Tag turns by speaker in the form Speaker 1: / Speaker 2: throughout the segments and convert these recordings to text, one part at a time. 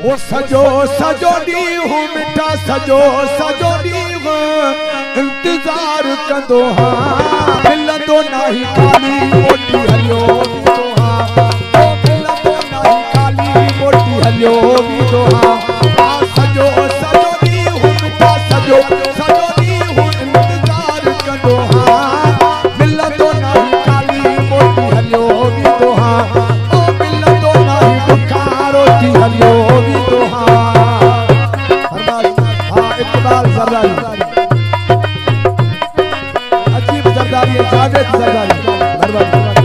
Speaker 1: ओ सजो सजो ॾींहुं मिठा सजो सजो ॾींहुं इंतज़ार कंदो हाँ मिलंदो नाही खाली मोटी हलियो वींदो हाँ ओ मिलंदो नाही खाली मोटी हलियो वींदो हाँ सजो सजो ॾींहुं मिठा सजो सजो ॾींहुं इंतज़ार कंदो हाँ मिलंदो नाही खाली मोटी हलियो वींदो हाँ ओ मिलंदो नाही बुखार रोटी हलियो वींदो हाँ ज़रदारी अजीब ज़रदारी है जावेद ज़रदारी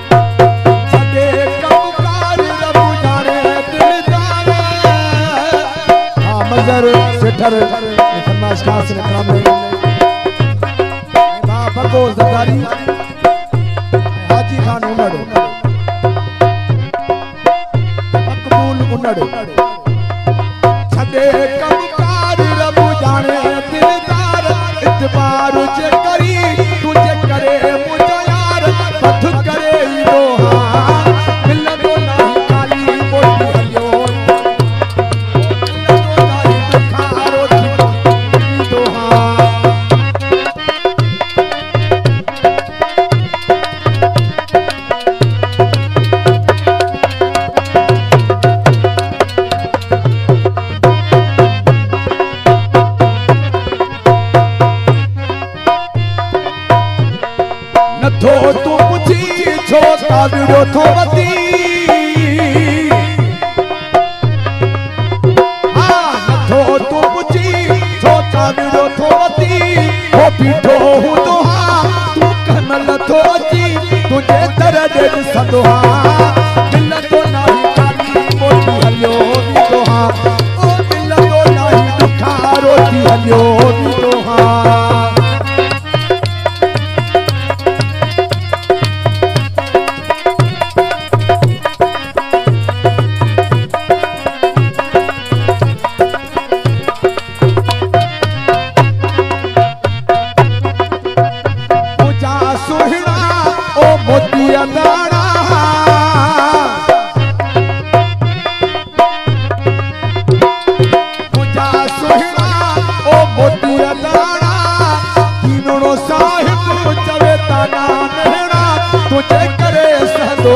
Speaker 1: सदे कमकार रब जाने दिलदार हाँ मज़र सेठर फरमाइश का से कलाम है बा बको ज़रदारी हाजी खान उमर छदे कमकार रब जाने दिलदार इतबार जे करी तुझे करे मुझे यार पथ करे दो हाँ मिलंदो नाही खाली मोटी हलियो मिलंदो नाही बुखार रोटी दो हाँ नथो तू पुछी छो ताविड़ो थो वती हाँ नथो तू पुछी छो ताविड़ो थो वती हो बीठो हूंदो हाँ तू कमल थो अची तुझे दर दे ॾिसंदो हाँ मिलंदो नाही खाली मोटी हलियो वींदो हाँ ओ मिलंदो नाही बुखार रोटी हलियो वींदो हाँ मोतिया दाना मुझा सुहिणा ओ मोतिया दाना कीनड़ो साहिब चवे ताना नहड़ा तुझे करे सहदो